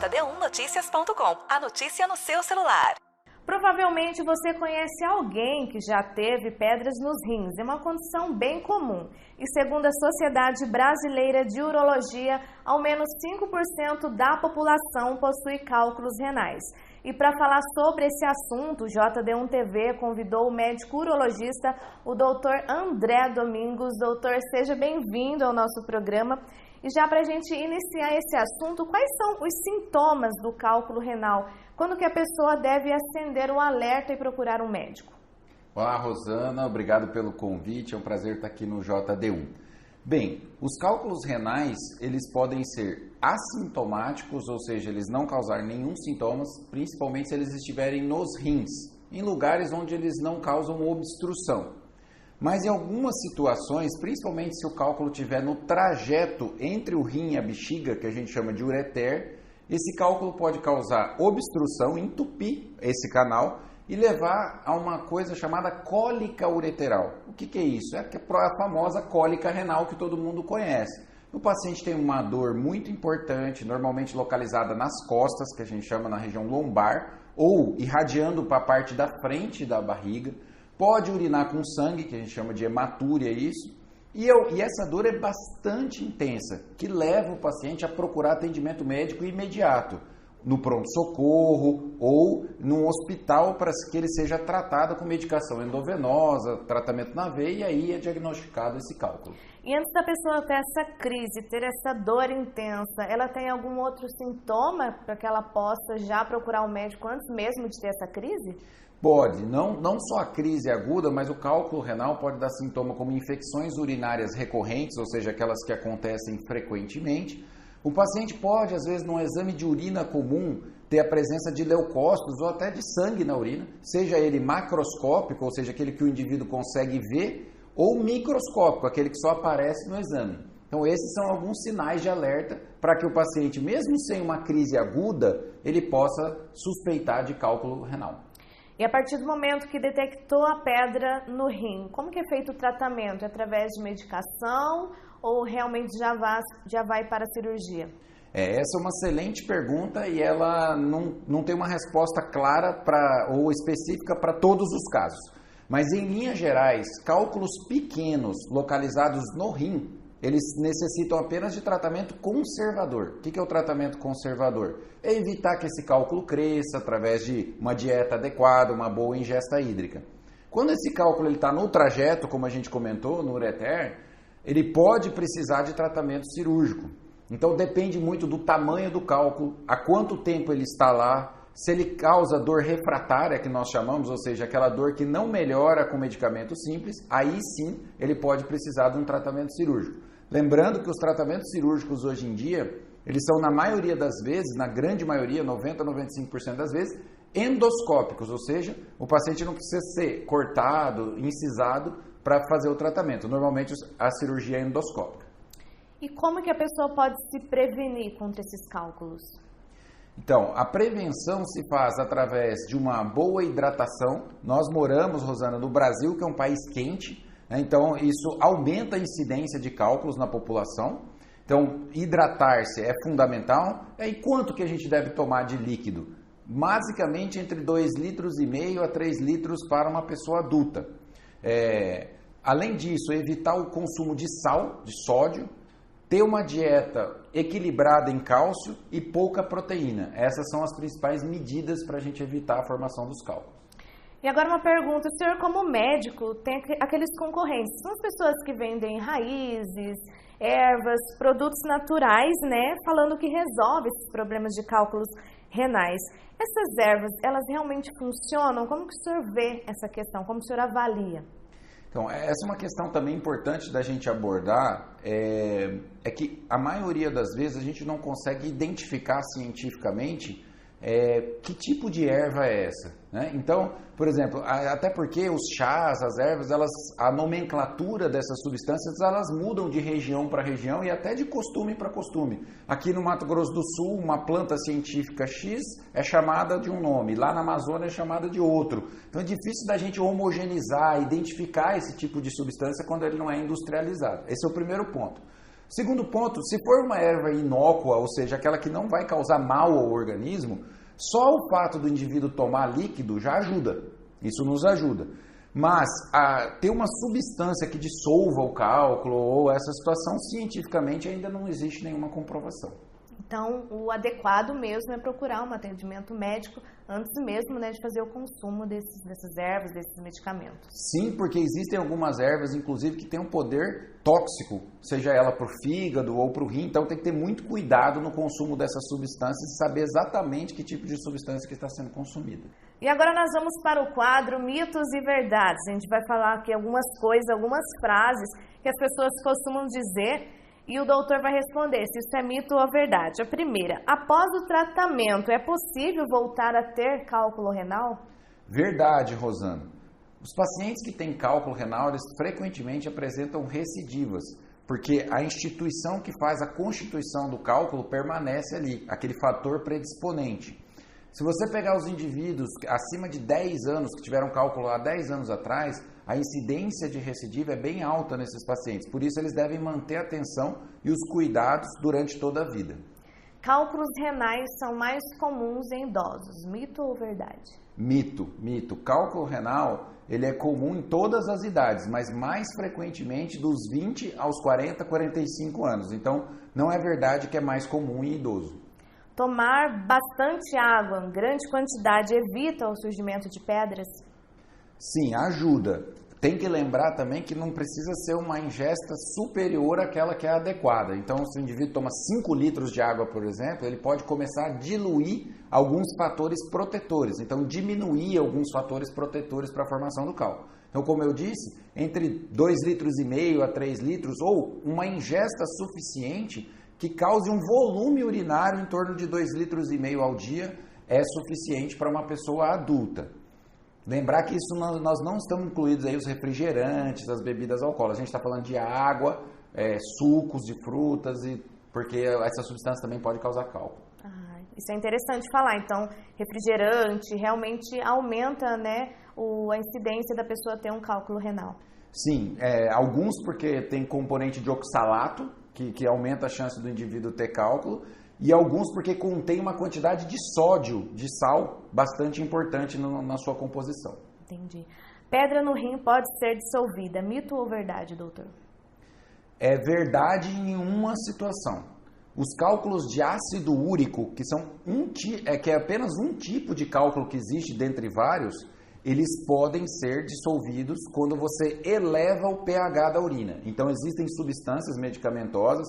jd1noticias.com, a notícia no seu celular. Provavelmente você conhece alguém que já teve pedras nos rins. É uma condição bem comum. E segundo a Sociedade Brasileira de Urologia, ao menos 5% da população possui cálculos renais. E para falar sobre esse assunto, o JD1 TV convidou o médico urologista, o Dr. André Domingos. Doutor, seja bem-vindo ao nosso programa. E já para a gente iniciar esse assunto, quais são os sintomas do cálculo renal? Quando que a pessoa deve acender o alerta e procurar um médico? Olá, Rosana, obrigado pelo convite, é um prazer estar aqui no JD1. Bem, os cálculos renais, eles podem ser assintomáticos, ou seja, eles não causarem nenhum sintomas, principalmente se eles estiverem nos rins, em lugares onde eles não causam obstrução. Mas em algumas situações, principalmente se o cálculo estiver no trajeto entre o rim e a bexiga, que a gente chama de ureter, esse cálculo pode causar obstrução, entupir esse canal e levar a uma coisa chamada cólica ureteral. O que é isso? É a famosa cólica renal que todo mundo conhece. O paciente tem uma dor muito importante, normalmente localizada nas costas, que a gente chama na região lombar, ou irradiando para a parte da frente da barriga. Pode urinar com sangue, que a gente chama de hematúria, isso. E essa dor é bastante intensa, que leva o paciente a procurar atendimento médico imediato, no pronto-socorro ou num hospital para que ele seja tratado com medicação endovenosa, tratamento na veia, e aí é diagnosticado esse cálculo. E antes da pessoa ter essa crise, ter essa dor intensa, ela tem algum outro sintoma para que ela possa já procurar um médico antes mesmo de ter essa crise? Pode, não só a crise aguda, mas o cálculo renal pode dar sintoma como infecções urinárias recorrentes, ou seja, aquelas que acontecem frequentemente. O paciente pode, às vezes, num exame de urina comum, ter a presença de leucócitos ou até de sangue na urina, seja ele macroscópico, ou seja, aquele que o indivíduo consegue ver, ou microscópico, aquele que só aparece no exame. Então, esses são alguns sinais de alerta para que o paciente, mesmo sem uma crise aguda, ele possa suspeitar de cálculo renal. E a partir do momento que detectou a pedra no rim, como que é feito o tratamento? É através de medicação ou realmente já vai para a cirurgia? Essa é uma excelente pergunta e ela não tem uma resposta clara ou específica para todos os casos. Mas em linhas gerais, cálculos pequenos localizados no rim, eles necessitam apenas de tratamento conservador. O que é o tratamento conservador? É evitar que esse cálculo cresça através de uma dieta adequada, uma boa ingesta hídrica. Quando esse cálculo está no trajeto, como a gente comentou, no ureter, ele pode precisar de tratamento cirúrgico. Então depende muito do tamanho do cálculo, há quanto tempo ele está lá, se ele causa dor refratária, que nós chamamos, ou seja, aquela dor que não melhora com medicamento simples, aí sim ele pode precisar de um tratamento cirúrgico. Lembrando que os tratamentos cirúrgicos hoje em dia, eles são na maioria das vezes, na grande maioria, 90% a 95% das vezes, endoscópicos, ou seja, o paciente não precisa ser cortado, incisado para fazer o tratamento. Normalmente a cirurgia é endoscópica. E como que a pessoa pode se prevenir contra esses cálculos? Então, a prevenção se faz através de uma boa hidratação. Nós moramos, Rosana, no Brasil, que é um país quente, né? Então isso aumenta a incidência de cálculos na população. Então, hidratar-se é fundamental. E quanto que a gente deve tomar de líquido? Basicamente entre 2,5 litros a 3 litros para uma pessoa adulta. Além disso, evitar o consumo de sal, de sódio, ter uma dieta equilibrada em cálcio e pouca proteína. Essas são as principais medidas para a gente evitar a formação dos cálculos. E agora uma pergunta, o senhor como médico tem aqueles concorrentes, são as pessoas que vendem raízes, ervas, produtos naturais, né, falando que resolve esses problemas de cálculos renais. Essas ervas, elas realmente funcionam? Como que o senhor vê essa questão? Como o senhor avalia? Então, essa é uma questão também importante da gente abordar, é que a maioria das vezes a gente não consegue identificar cientificamente que tipo de erva é essa, né? Então, por exemplo, até porque os chás, as ervas, a nomenclatura dessas substâncias, elas mudam de região para região e até de costume para costume. Aqui no Mato Grosso do Sul, uma planta científica X é chamada de um nome, lá na Amazônia é chamada de outro. Então é difícil da gente homogeneizar, identificar esse tipo de substância quando ele não é industrializado. Esse é o primeiro ponto. Segundo ponto, se for uma erva inócua, ou seja, aquela que não vai causar mal ao organismo, só o fato do indivíduo tomar líquido já ajuda. Isso nos ajuda. Mas ter uma substância que dissolva o cálculo ou essa situação, cientificamente ainda não existe nenhuma comprovação. Então, o adequado mesmo é procurar um atendimento médico antes mesmo, né, de fazer o consumo dessas ervas, desses medicamentos. Sim, porque existem algumas ervas, inclusive, que têm um poder tóxico, seja ela para o fígado ou para o rim, então tem que ter muito cuidado no consumo dessas substâncias e saber exatamente que tipo de substância que está sendo consumida. E agora nós vamos para o quadro Mitos e Verdades. A gente vai falar aqui algumas coisas, algumas frases que as pessoas costumam dizer e o doutor vai responder se isso é mito ou verdade. A primeira, após o tratamento, é possível voltar a ter cálculo renal? Verdade, Rosana. Os pacientes que têm cálculo renal, eles frequentemente apresentam recidivas, porque a instituição que faz a constituição do cálculo permanece ali, aquele fator predisponente. Se você pegar os indivíduos acima de 10 anos, que tiveram cálculo há 10 anos atrás, a incidência de recidiva é bem alta nesses pacientes. Por isso, eles devem manter a atenção e os cuidados durante toda a vida. Cálculos renais são mais comuns em idosos. Mito ou verdade? Mito. Cálculo renal, ele é comum em todas as idades, mas mais frequentemente dos 20 aos 40, 45 anos. Então, não é verdade que é mais comum em idoso. Tomar bastante água em grande quantidade evita o surgimento de pedras? Sim, ajuda. Tem que lembrar também que não precisa ser uma ingesta superior àquela que é adequada. Então, se o indivíduo toma 5 litros de água, por exemplo, ele pode começar a diluir alguns fatores protetores. Então, diminuir alguns fatores protetores para a formação do cálculo. Então, como eu disse, entre 2,5 litros a 3 litros ou uma ingesta suficiente que cause um volume urinário em torno de 2,5 litros ao dia é suficiente para uma pessoa adulta. Lembrar que isso nós não estamos incluídos aí os refrigerantes, as bebidas alcoólicas. A gente está falando de água, sucos de frutas, porque essa substância também pode causar cálculo. Isso é interessante falar. Então, refrigerante realmente aumenta, né, a incidência da pessoa ter um cálculo renal. Sim, alguns porque tem componente de oxalato, que aumenta a chance do indivíduo ter cálculo, e alguns porque contém uma quantidade de sódio, de sal, bastante importante na sua composição. Entendi. Pedra no rim pode ser dissolvida. Mito ou verdade, doutor? É verdade em uma situação. Os cálculos de ácido úrico, que é apenas um tipo de cálculo que existe dentre vários, eles podem ser dissolvidos quando você eleva o pH da urina. Então existem substâncias medicamentosas,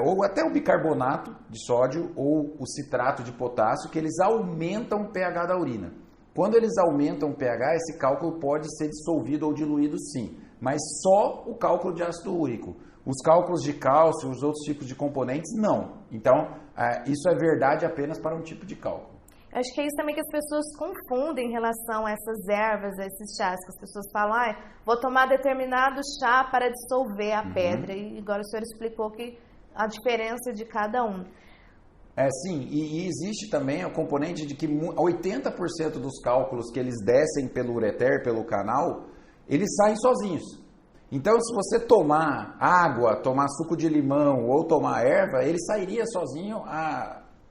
ou até o bicarbonato de sódio ou o citrato de potássio, que eles aumentam o pH da urina. Quando eles aumentam o pH, esse cálculo pode ser dissolvido ou diluído sim, mas só o cálculo de ácido úrico. Os cálculos de cálcio, os outros tipos de componentes, não. Então, isso é verdade apenas para um tipo de cálculo. Acho que é isso também que as pessoas confundem em relação a essas ervas, a esses chás, que as pessoas falam, vou tomar determinado chá para dissolver a pedra. E agora o senhor explicou que a diferença de cada um. Sim, e existe também o componente de que 80% dos cálculos que eles descem pelo ureter, pelo canal, eles saem sozinhos. Então, se você tomar água, tomar suco de limão ou tomar erva, ele sairia sozinho,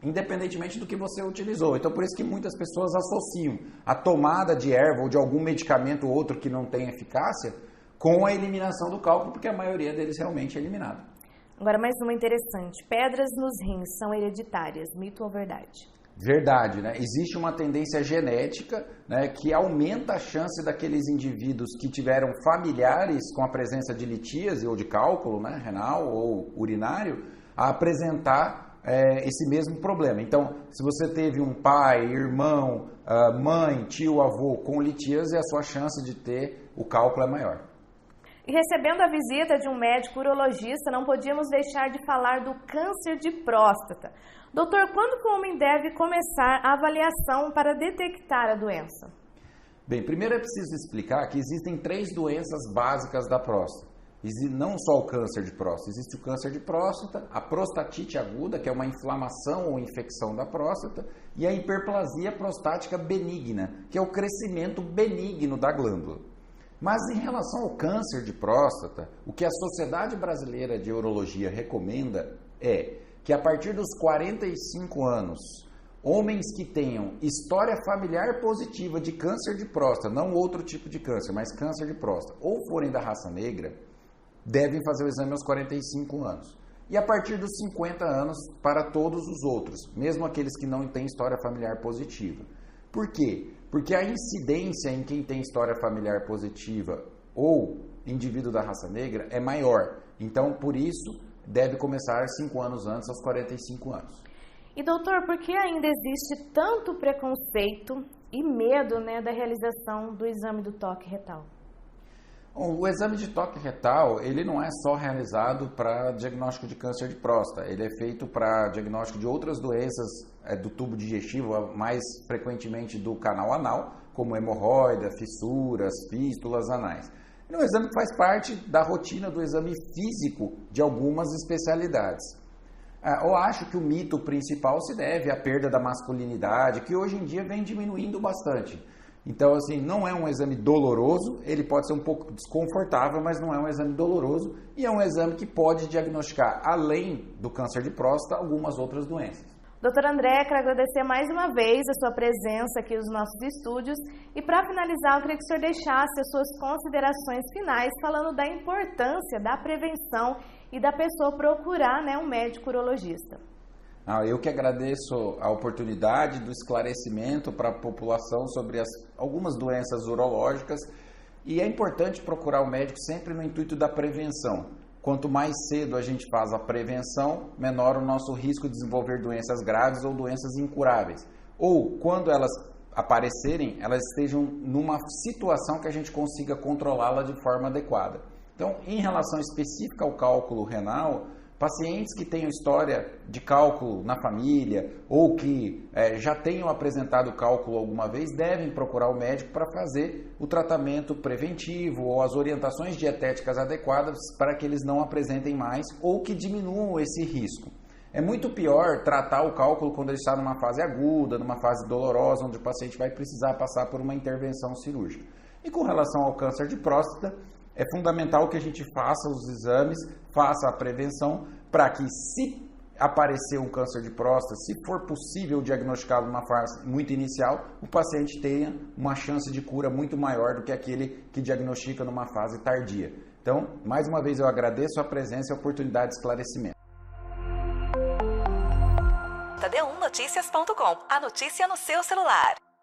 independentemente do que você utilizou. Então, por isso que muitas pessoas associam a tomada de erva ou de algum medicamento ou outro que não tem eficácia com a eliminação do cálculo, porque a maioria deles realmente é eliminado. Agora, mais uma interessante. Pedras nos rins são hereditárias, mito ou verdade? Verdade, né? Existe uma tendência genética, né, que aumenta a chance daqueles indivíduos que tiveram familiares com a presença de litíase ou de cálculo, né, renal ou urinário, a apresentar esse mesmo problema. Então, se você teve um pai, irmão, mãe, tio, avô com litíase, a sua chance de ter o cálculo é maior. E recebendo a visita de um médico urologista, não podíamos deixar de falar do câncer de próstata. Doutor, quando que o homem deve começar a avaliação para detectar a doença? Bem, primeiro é preciso explicar que existem 3 doenças básicas da próstata. Não só o câncer de próstata, existe o câncer de próstata, a prostatite aguda, que é uma inflamação ou infecção da próstata, e a hiperplasia prostática benigna, que é o crescimento benigno da glândula. Mas em relação ao câncer de próstata, o que a Sociedade Brasileira de Urologia recomenda é que a partir dos 45 anos, homens que tenham história familiar positiva de câncer de próstata, não outro tipo de câncer, mas câncer de próstata, ou forem da raça negra, devem fazer o exame aos 45 anos. E a partir dos 50 anos para todos os outros, mesmo aqueles que não têm história familiar positiva. Por quê? Porque a incidência em quem tem história familiar positiva ou indivíduo da raça negra é maior. Então, por isso, deve começar 5 anos antes, aos 45 anos. E doutor, por que ainda existe tanto preconceito e medo, da realização do exame do toque retal? O exame de toque retal, ele não é só realizado para diagnóstico de câncer de próstata, ele é feito para diagnóstico de outras doenças do tubo digestivo, mais frequentemente do canal anal, como hemorroida, fissuras, fístulas anais. É um exame que faz parte da rotina do exame físico de algumas especialidades. Eu acho que o mito principal se deve à perda da masculinidade, que hoje em dia vem diminuindo bastante. Então, assim, não é um exame doloroso, ele pode ser um pouco desconfortável, mas não é um exame doloroso e é um exame que pode diagnosticar, além do câncer de próstata, algumas outras doenças. Doutor André, quero agradecer mais uma vez a sua presença aqui nos nossos estúdios e para finalizar, eu queria que o senhor deixasse as suas considerações finais falando da importância da prevenção e da pessoa procurar um médico urologista. Eu que agradeço a oportunidade do esclarecimento para a população sobre algumas doenças urológicas e é importante procurar o médico sempre no intuito da prevenção. Quanto mais cedo a gente faz a prevenção, menor o nosso risco de desenvolver doenças graves ou doenças incuráveis. Ou, quando elas aparecerem, elas estejam numa situação que a gente consiga controlá-la de forma adequada. Então, em relação específica ao cálculo renal, pacientes que tenham história de cálculo na família ou que já tenham apresentado cálculo alguma vez devem procurar o médico para fazer o tratamento preventivo ou as orientações dietéticas adequadas para que eles não apresentem mais ou que diminuam esse risco. É muito pior tratar o cálculo quando ele está numa fase aguda, numa fase dolorosa, onde o paciente vai precisar passar por uma intervenção cirúrgica. E com relação ao câncer de próstata, é fundamental que a gente faça os exames, faça a prevenção, para que se aparecer um câncer de próstata, se for possível diagnosticá-lo numa fase muito inicial, o paciente tenha uma chance de cura muito maior do que aquele que diagnostica numa fase tardia. Então, mais uma vez eu agradeço a presença e a oportunidade de esclarecimento. D1Noticias.com, a notícia no seu celular.